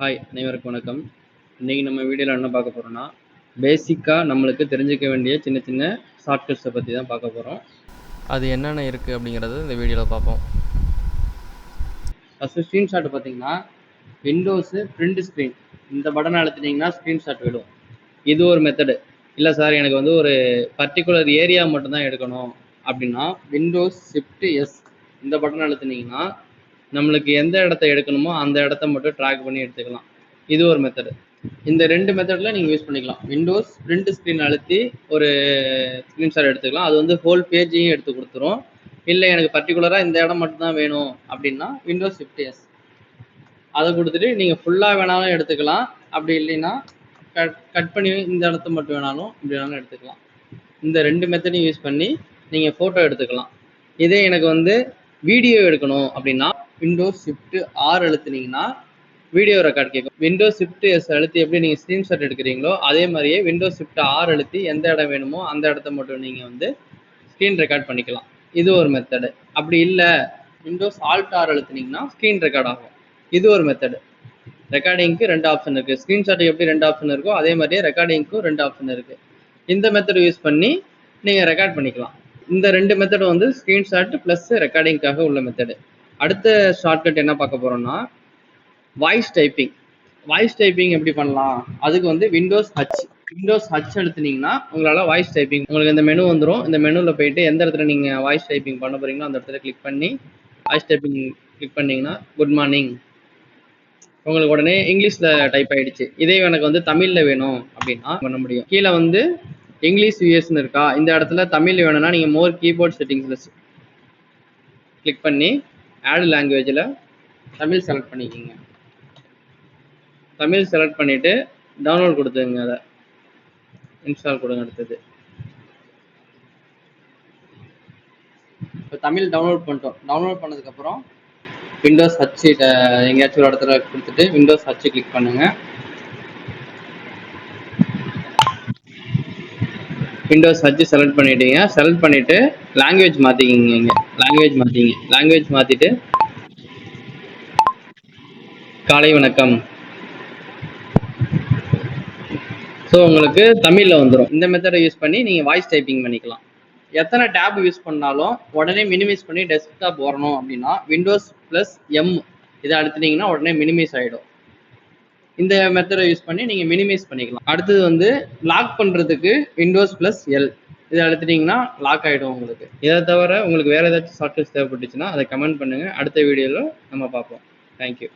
Hi, அனைவருக்கும் வணக்கம். இன்றைக்கி நம்ம வீடியோவில் என்ன பார்க்க போகிறோம்னா, பேசிக்காக நம்மளுக்கு தெரிஞ்சிக்க வேண்டிய சின்ன சின்ன ஷார்ட்கட்ஸை பற்றி தான் பார்க்க போகிறோம். அது என்னென்ன இருக்குது அப்படிங்கிறது இந்த வீடியோவில் பார்ப்போம். ஃபஸ்ட்டு ஸ்க்ரீன்ஷாட் பார்த்தீங்கன்னா, விண்டோஸு பிரிண்ட் ஸ்க்ரீன் இந்த பட்டனை அழுத்தினீங்கன்னா ஸ்க்ரீன்ஷாட் விடும். இது ஒரு மெத்தடு. இல்லை சார், எனக்கு வந்து ஒரு பர்டிகுலர் ஏரியா மட்டும்தான் எடுக்கணும் அப்படின்னா, விண்டோஸ் ஷிஃப்ட் எஸ் இந்த பட்டனை அழுத்தினீங்கன்னா நம்மளுக்கு எந்த இடத்த எடுக்கணுமோ அந்த இடத்த மட்டும் ட்ராக் பண்ணி எடுத்துக்கலாம். இது ஒரு மெத்தடு. இந்த ரெண்டு மெத்தடில் நீங்கள் யூஸ் பண்ணிக்கலாம். விண்டோஸ் பிரிண்ட் ஸ்க்ரீன் அழுத்தி ஒரு ஸ்க்ரீன்ஷாட் எடுத்துக்கலாம். அது வந்து ஹோல் பேஜையும் எடுத்து கொடுத்துரும். இல்லை எனக்கு பர்டிகுலராக இந்த இடம் மட்டும்தான் வேணும் அப்படின்னா விண்டோஸ் ஷிஃப்ட் எஸ் அதை கொடுத்துட்டு நீங்கள் ஃபுல்லாக வேணாலும் எடுத்துக்கலாம். அப்படி இல்லைன்னா கட் பண்ணி இந்த இடத்த மட்டும் வேணாலும் இப்படி வேணாலும் எடுத்துக்கலாம். இந்த ரெண்டு மெத்தடையும் யூஸ் பண்ணி நீங்கள் ஃபோட்டோ எடுத்துக்கலாம். இதே எனக்கு வந்து வீடியோ எடுக்கணும் அப்படின்னா விண்டோஸ் ஷிஃப்ட் ஆர் அழுத்தினீங்கன்னா வீடியோ ரெக்கார்ட் கேட்கும். விண்டோஸ் ஷிஃப்ட் எஸ் அழுத்தி எப்படி நீங்கள் ஸ்க்ரீன்ஷாட் எடுக்கிறீங்களோ அதே மாதிரியே விண்டோஸ் ஷிஃப்ட் ஆர் அழுத்தி எந்த இடம் வேணுமோ அந்த இடத்த மட்டும் நீங்கள் வந்து ஸ்க்ரீன் ரெக்கார்ட் பண்ணிக்கலாம். இது ஒரு மெத்தடு. அப்படி இல்லை விண்டோஸ் ஆல்ட் ஆர் அழுத்தினீங்கன்னா ஸ்க்ரீன் ரெக்கார்ட் ஆகும். இது ஒரு மெத்தடு. ரெக்கார்டிங்க்கு ரெண்டு ஆப்ஷன் இருக்குது. ஸ்க்ரீன்ஷாட்டுக்கு எப்படி ரெண்டு ஆப்ஷன் இருக்கோ அதே மாதிரியே ரெக்கார்டிங்க்கும் ரெண்டு ஆப்ஷன் இருக்குது. இந்த மெத்தடு யூஸ் பண்ணி நீங்கள் ரெக்கார்ட் பண்ணிக்கலாம். இந்த ரெண்டு மெத்தடு வந்து ஸ்க்ரீன்ஷாட் ப்ளஸ் ரெக்கார்டிங்காக உள்ள மெத்தடு. அடுத்த ஷார்ட்கட் என்ன பார்க்க போகிறோம்னா வாய்ஸ் டைப்பிங். வாய்ஸ் டைப்பிங் எப்படி பண்ணலாம்? அதுக்கு வந்து விண்டோஸ் ஹச் அழுத்தினீங்கன்னா உங்களால் வாய்ஸ் டைப்பிங் உங்களுக்கு இந்த மெனு வந்துடும். இந்த மெனுவில் போயிட்டு எந்த இடத்துல நீங்கள் வாய்ஸ் டைப்பிங் பண்ண போகிறீங்களோ அந்த இடத்துல கிளிக் பண்ணி வாய்ஸ் டைப்பிங் கிளிக் பண்ணிங்கன்னா குட் மார்னிங் உங்களுக்கு உடனே இங்கிலீஷில் டைப் ஆகிடுச்சு. இதே எனக்கு வந்து தமிழில் வேணும் அப்படின்னா பண்ண முடியும். கீழே வந்து இங்கிலீஷ் யூஎஸ்ன்னு இருக்கா, இந்த இடத்துல தமிழ் வேணும்னா நீங்கள் மோர் கீபோர்ட் செட்டிங்ஸில் கிளிக் பண்ணி ஆட் லாங்குவேஜில் தமிழ் செலக்ட் பண்ணிக்கோங்க. தமிழ் செலக்ட் பண்ணிவிட்டு டவுன்லோட் கொடுத்துங்க. அதை இன்ஸ்டால் கொடுங்க. அடுத்தது இப்போ தமிழ் டவுன்லோட் பண்ணிட்டோம். டவுன்லோட் பண்ணதுக்கப்புறம் விண்டோஸ் ஹச் எங்கேயாச்சும் ஒரு இடத்துல கொடுத்துட்டு விண்டோஸ் ஹச் கிளிக் பண்ணுங்கள். விண்டோஸ் ஹச் செலக்ட் பண்ணிட்டீங்க. செலக்ட் பண்ணிவிட்டு லாங்குவேஜ் மாற்றிக்கிங்க. இங்கே லாங்குவேஜ் மாற்றிட்டு காலை வணக்கம். ஸோ உங்களுக்கு தமிழில் வந்துடும். இந்த மெத்தடை யூஸ் பண்ணி நீங்கள் வாய்ஸ் டைப்பிங் பண்ணிக்கலாம். எத்தனை டேப் யூஸ் பண்ணாலும் உடனே மினிமைஸ் பண்ணி டெஸ்க்டாப் வரணும் அப்படின்னா விண்டோஸ் ப்ளஸ் எம் இதை அழுத்தினீங்கன்னா உடனே மினிமைஸ் ஆகிடும். இந்த மெத்தடை யூஸ் பண்ணி நீங்கள் மினிமைஸ் பண்ணிக்கலாம். அடுத்தது வந்து லாக் பண்ணுறதுக்கு விண்டோஸ் ப்ளஸ் எல் இதை அழுத்தினீங்கன்னா லாக் ஆகிடும் உங்களுக்கு. இதை தவிர உங்களுக்கு வேறு ஏதாச்சும் சாஃப்ட்வேர்ஸ் தேவைப்பட்டுச்சுன்னா அதை கமெண்ட் பண்ணுங்கள். அடுத்த வீடியோவில் நம்ம பார்ப்போம். தேங்க்யூ.